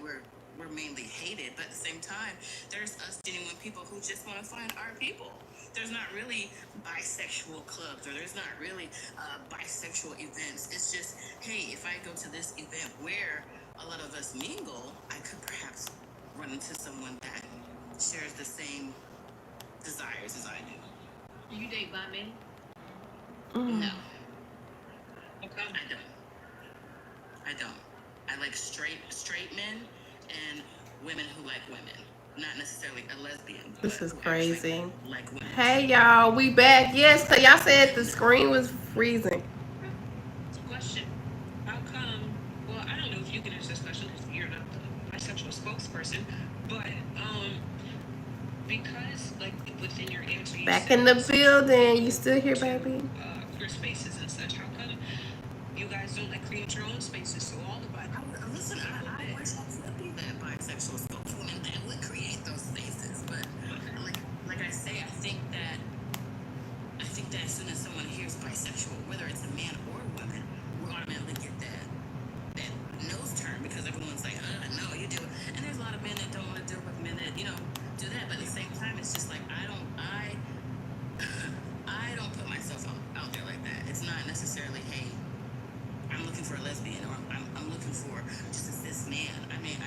we're mainly hated, but at the same time, there's us genuine people who just want to find our people. There's not really bisexual clubs, or there's not really bisexual events. It's just, hey, if I go to this event where a lot of us mingle, I could perhaps run into someone that shares the same desires as I do. Do you date bi men? No. Okay. I don't. I like straight men and women who like women. Not necessarily a lesbian. This is crazy. Like women. Hey y'all, we back. Yes, cause y'all said the screen was freezing. Question: how come? Well, I don't know if you can answer this question because you're not the bisexual spokesperson, but because like within your answer, you back in the building. You still here, baby? Queer spaces and such. How come you guys don't like create your own spaces? So all the listen, I wish I could be that bisexual spokeswoman that would create those spaces, but like I say, I think that as soon as someone hears bisexual, whether it's a man or a woman, we automatically get that nose turn because everyone's like, no, you do it. And there's a lot of men that don't want to deal with men that, do that. But at the same time, it's just like I don't put myself out there like that. It's not necessarily, hey, I'm looking for a lesbian, or I'm looking for just a cis man. I mean, I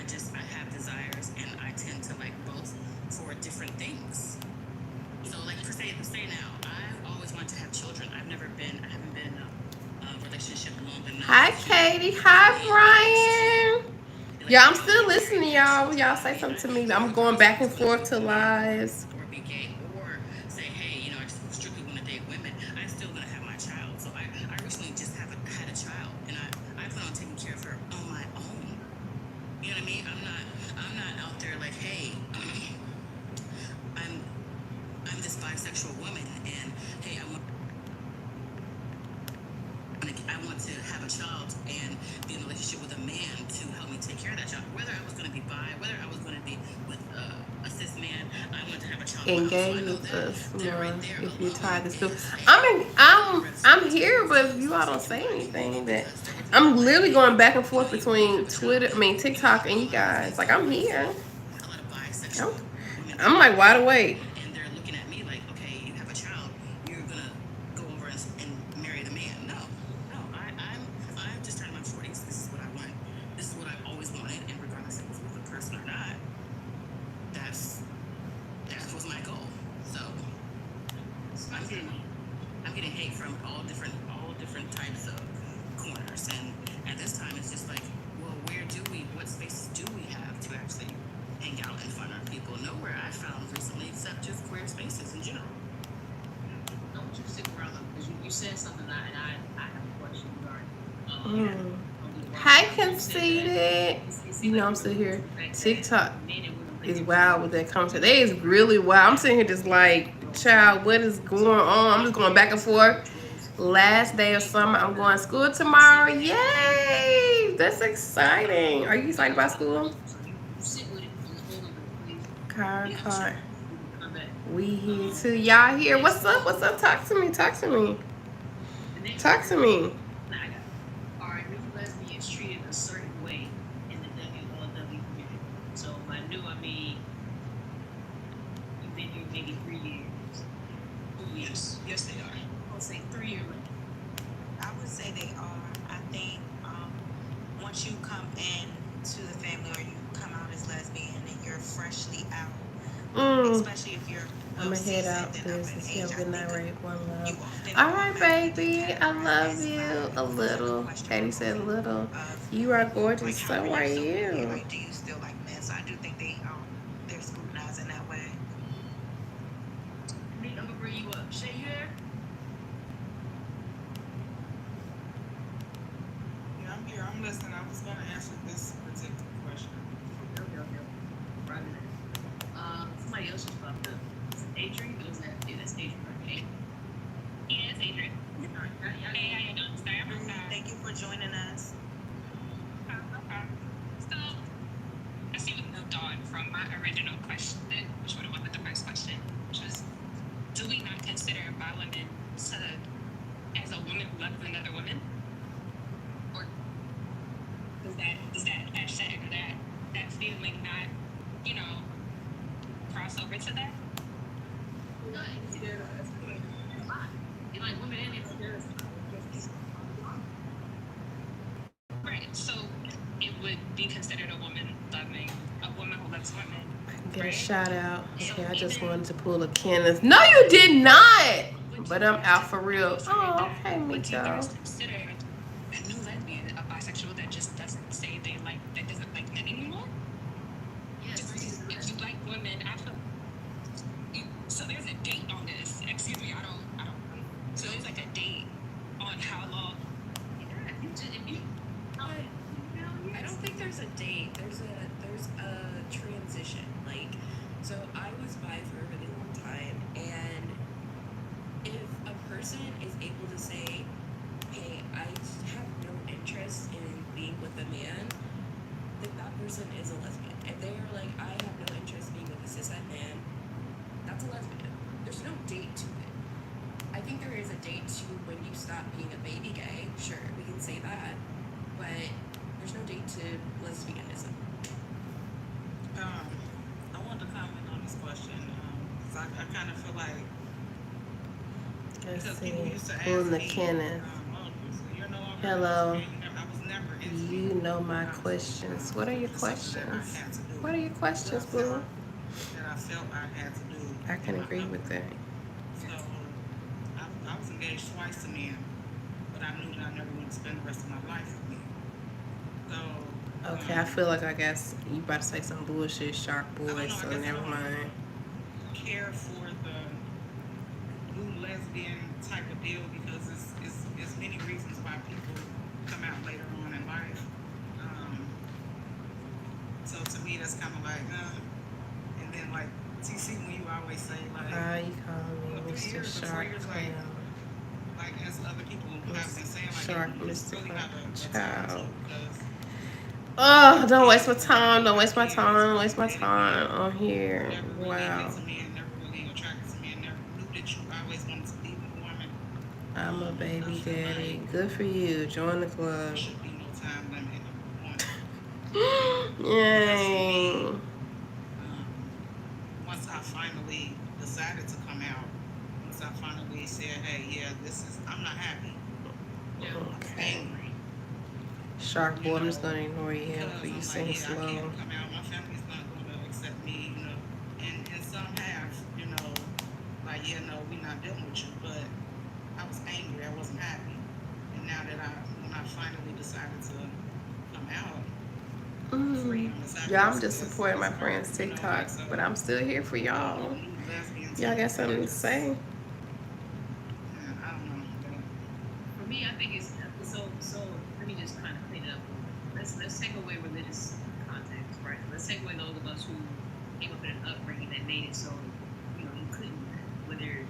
have desires, and I tend to like both for different things. So, like, for say now, I always wanted to have children. I haven't been in a relationship long enough. Hi, Katie. Hi, Brian. Yeah, I'm still listening to y'all. Y'all say something to me. I'm going back and forth to lives. Or be gay, or say, hey, I just strictly want to date women. I'm still gonna have my child. So I recently just had a child, and I plan on taking care of her on my own. You know what I mean? I'm not out there like, hey, I'm this bisexual woman, and hey, I want to have a child and be in a relationship with a man to help me take care of that child. Whether I was going to be bi, whether I was going to be with a cis man, I wanted to have a child. Engage with us more if you're tired of stuff. I'm here, but if you all don't say anything, that I'm literally going back and forth between TikTok and you guys. Like, I'm here. I'm like wide awake. And they're looking at me like, okay, you have a child, you're gonna go over and marry the man. No, I'm just turning my 40s. This is what I want. This is what I've always wanted, and regardless if it's with a person or not, that was my goal. So I'm getting hate from all different types of corners, and at this time it's just like, well, what spaces do we have to actually hang out and find our people? Nowhere I found recently except just queer spaces in general. I want you to stick around though, because you said something and I have a question regarding. Hi, Conceited. I'm still here. TikTok is wild with that content. They is really wild. I'm sitting here just like, child, what is going on? I'm just going back and forth. Last day of summer. I'm going to school tomorrow. Yay! That's exciting. Are you excited about school? Car. We here too. Y'all here. What's up? Talk to me. Are new lesbians treated a certain way in the WLW community? So by new, I mean you've been here maybe 3 years. Yes, they are. I'll say 3 years. I would say they are. I think once you come in to the family, or you come out as lesbian and you're freshly out, especially if you're I'm gonna head out this and say good night, Ray. One love. All right, baby. I love you a little. Katie said a little. You are gorgeous. So are you. Like, do you still like men? So I do think they're scrutinized in that way. I'm gonna bring you up. Shay, you there? Yeah, I'm here. I'm listening. I was gonna answer this particular question. Somebody else just popped up. Adrian, or is that? Yeah, that's Adrian, right? Yeah, it's Adrian. Hey, how you doing? Sorry, I'm outside. Thank you for joining us. Okay. So, I see we moved on from my original question, which would have been the first question, which was, do we not consider bi women as a woman who loves another woman? Or is that hashtag or that be considered a woman who loves women. Get a Right? shout out. So Okay, I just even- wanted to pull a Kenneth. No, you did not. But I'm out for real. Oh, okay, Would you Miko. guys consider a new lesbian a bisexual that just doesn't say that doesn't like men anymore? Yes, Just if you like women, so there's a date on this. Excuse me, I don't. So there's like a date on how long. I don't think there's a date. There's a transition. Like, so I was bi for a really long time, and if a person is able to say, "Hey, I have no interest in being with a man," then that person is a lesbian. If they are like, "I have no interest in being with a cishet man," that's a lesbian. There's no date to it. I think there is a date to when you stop being a baby gay. Sure, we can say that, but there's no date to lesbianism. I want to comment on this question because I kind of feel like Let's because see. people used to ask Pulling the me, Kenneth. oh, so you're no longer Hello. a lesbian. I was never into You it. know my questions. What are your It's something that I questions? had to do. What are your questions, That I boo? felt- That I felt I had to do. I can agree with that. So I was engaged twice to men, but I knew that I never wanted to spend the rest of my life with men. So Okay, I feel like I guess you about to say some bullshit, Shark I don't Boy, know, I so guess I never don't mind. care for the new lesbian type of deal because it's many reasons why people come out later on in life. So to me, that's kind of like, and then like TC, when you always say like, You call me Mr. Shark Clown. like as other people have been saying, like, Shark, it's Mr. really Clown. not a Child. time because Oh, don't waste my time. Don't waste my time. Don't waste my time on here. never really Wow. into men, never really attracted to men, never knew that you always wanted to be with a woman. I'm a baby daddy. Good for you. Join the There club. should be no time limit on it. Yay. Once I finally decided to come out, once I finally said, hey, yeah, I'm not happy. I'm Okay. angry. Shark Boy, I'm just going to ignore you Because for you I'm sing like, yeah, I slow. can't come out. My family's not going to accept me, And some have, like, yeah, no, we're not dealing with you. But I was angry. I wasn't happy. And now that when I finally decided to come out, Yeah, I'm just supporting my friends' TikTok, but I'm still here for y'all. Y'all got something to say? I don't know. For me, I think it's so. Let me just kind of clean it up. Let's take away religious context, right? Let's take away those of us who came up in an upbringing that made it so you couldn't, whether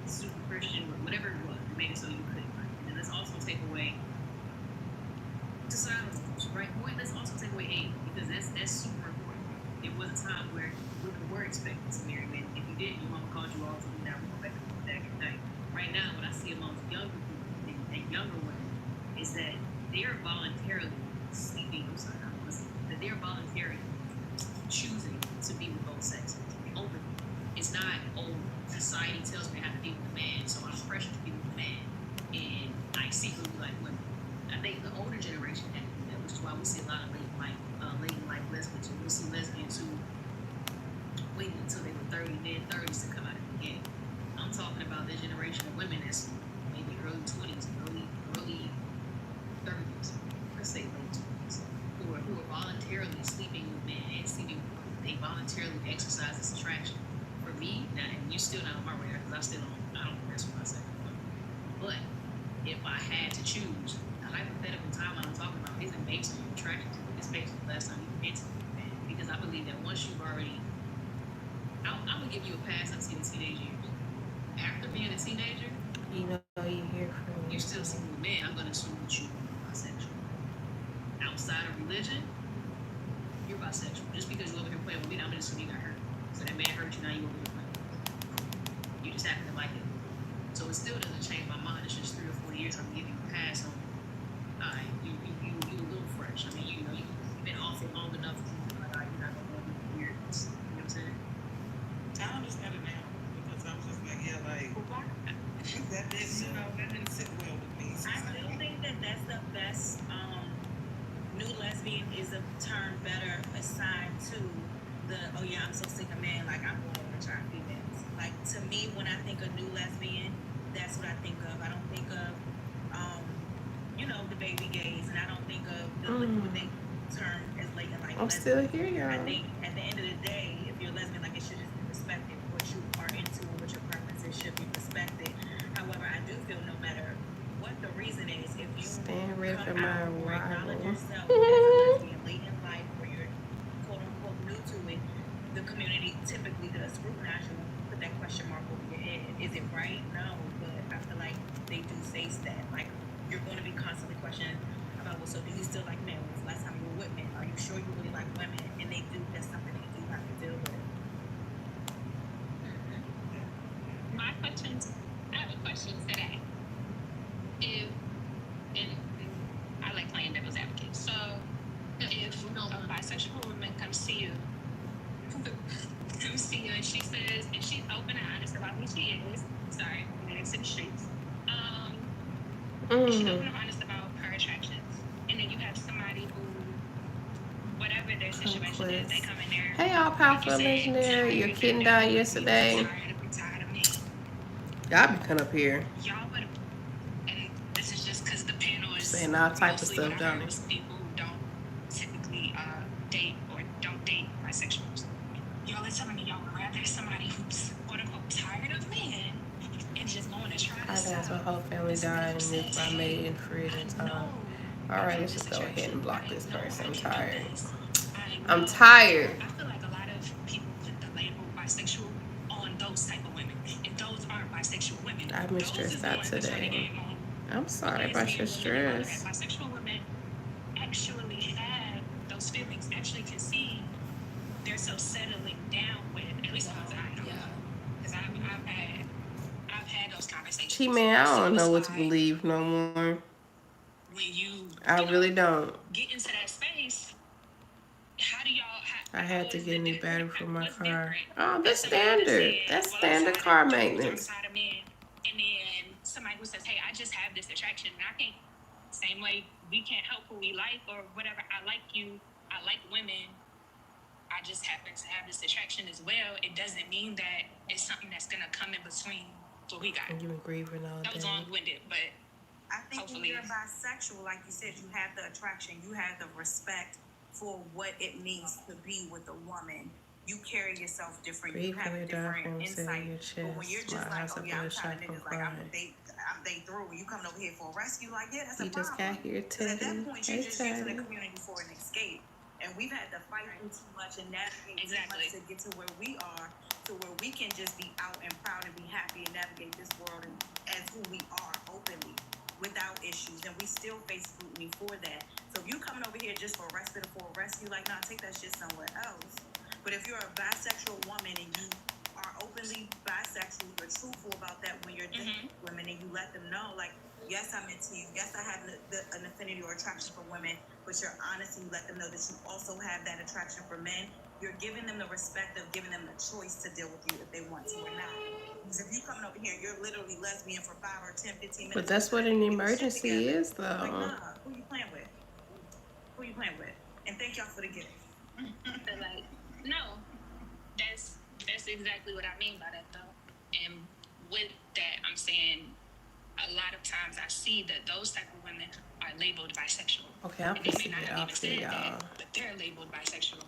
super Christian, whatever it was, it made it so you couldn't. Right? And then let's also take away societal norms, right? Let's also take away age because that's super important. It was a time where women were expected to marry men. If you didn't, your mama called you off and now we're going back to that at night. Right now, what I see amongst younger people and younger women is that they are voluntarily sleeping. That they are voluntarily choosing to be with both sexes. Open. It's not, society tells me I have to be with a man, so I'm pressured to be with a man, and I secretly like women. I think the older generation had that, which is why we see a lot of late life lesbians. We see lesbians who waited until they were 30, mid-30s to come out of the game. I'm talking about the generation of women that's maybe early 20s, early 30s, let's say late 20s, who are voluntarily sleeping with men and sleeping with women. They voluntarily exercise this attraction. For me, now, and you're still not on my radar because I don't mess with myself. But if I had to choose, the hypothetical timeline I'm talking about isn't based on your attraction to it. It's based on the last time you've been to it. Because I believe that once you've already, I'm going to give you a pass until the teenage years. After being a teenager, You hear from me. you're still sleeping with men. I'm going to assume that you're bisexual. Outside of religion, you're bisexual. Just because you're over here playing with me, I'm going to assume you got hurt. So that man hurt you, now you over here playing. You just happen to like it. So it still doesn't change my mind. It's just 3 or 4 years I'm giving you a pass on. You a little fresh. I mean, you've been off it long enough. You're not gonna go with weird. You know what I'm saying? I understand it now because I was just like, yeah, like that didn't sit well with me. I still think that that's the best new lesbian lesbian is a term better assigned to the, oh yeah, I'm so sick of men, like I'm going over trying females. Like to me, when I think of new lesbian, that's what I think of. I don't think of, you know, the baby gays, and I don't think of the what they term as latent like I'm lesbian. still here, I y'all. think at the end of the day, if you're lesbian, like it should just be respected. What you are into and what your preferences should be respected. However, I do feel no matter what the reason is, if you Stand ready for come my out or acknowledge arrival. yourself as a lesbian late in life or you're quote unquote new to it, the community typically does scrutinize you and put that question mark over your head. Is it right? No, but I feel like they do face that. Like you're going to be constantly questioned about, well, so do you still like men? When was the last time you were with men? Are you sure you really like women? And they do, that's something they do have to deal with. My questions, I have a question today. If, and I like playing devil's advocate. So, if a bisexual woman comes to you, and she says, and she's open and honest about who she is. Sorry, I'm going to the streets. She's open and honest about her attractions, and then you have somebody who, whatever their situation is, they come in there. Hey, all powerful legendary. Your kitten died yesterday. I'm tired of me. Y'all be coming up here Y'all would, and this is just because the panel is saying all type of mostly stuff, what I don't heard it? was people who don't typically date or don't date bisexuals. Y'all are telling me y'all would rather somebody who's quote unquote tired of men and just going to try I this guess my out. whole family died, and if I made it in prison time. Alright, let's just go ahead and block this person. I'm tired. I'm tired. I feel like a lot of people put the label bisexual on those type of women, and those aren't bisexual women. I've been stressed out today. I'm sorry about your stress. Bisexual women actually have those feelings, actually can see they're so settling down with, at least the ones that I know. Because I've had those conversations. Gee, man, I don't know what to believe no more. When I really don't. Get into that space, how do y'all? I had to get a new battery for my what's car. different? Oh, that's standard. That's standard car maintenance. I'm tired of men, and then somebody who says, "Hey, I just have this attraction, and I can't." Same way we can't help who we like or whatever. I like you. I like women. I just happen to have this attraction as well. It doesn't mean that it's something that's gonna come in between what we got. And you've been grieving all day. That was long-winded, but I think hopefully, when you're bisexual, like you said, you have the attraction, you have the respect for what it means to be with a woman. You carry yourself different. You have a different insight. But when you're just like, oh yeah, I'm tired of niggas, like I'm they through. When you coming over here for a rescue, like yeah, that's a problem. Just got here today. At that point, you're just using the community for an escape. And we've had to fight through too much and navigate too much to get to where we are, to where we can just be out and proud and be happy and navigate this world as who we are openly, without issues. And we still face scrutiny for that. So if you coming over here just for respite or for a rescue, like, nah, take that shit somewhere else. But if you're a bisexual woman and you are openly bisexual, you're truthful about that when you're dating women and you let them know, like, yes, I'm into you. Yes, I have an affinity or attraction for women, but you're honest and you let them know that you also have that attraction for men. You're giving them the respect of giving them the choice to deal with you if they want to or not. Because if you coming over here, you're literally lesbian for 5 or 10, 15 minutes. But that's what an emergency is, though. Like, nah, who you playing with? Who you playing with? And thank y'all for the gift. like, no, that's exactly what I mean by that, though. And with that, I'm saying a lot of times I see that those type of women are labeled bisexual. Okay, I'm and they pissing may not it have off even here, said y'all. that, but they're labeled bisexual.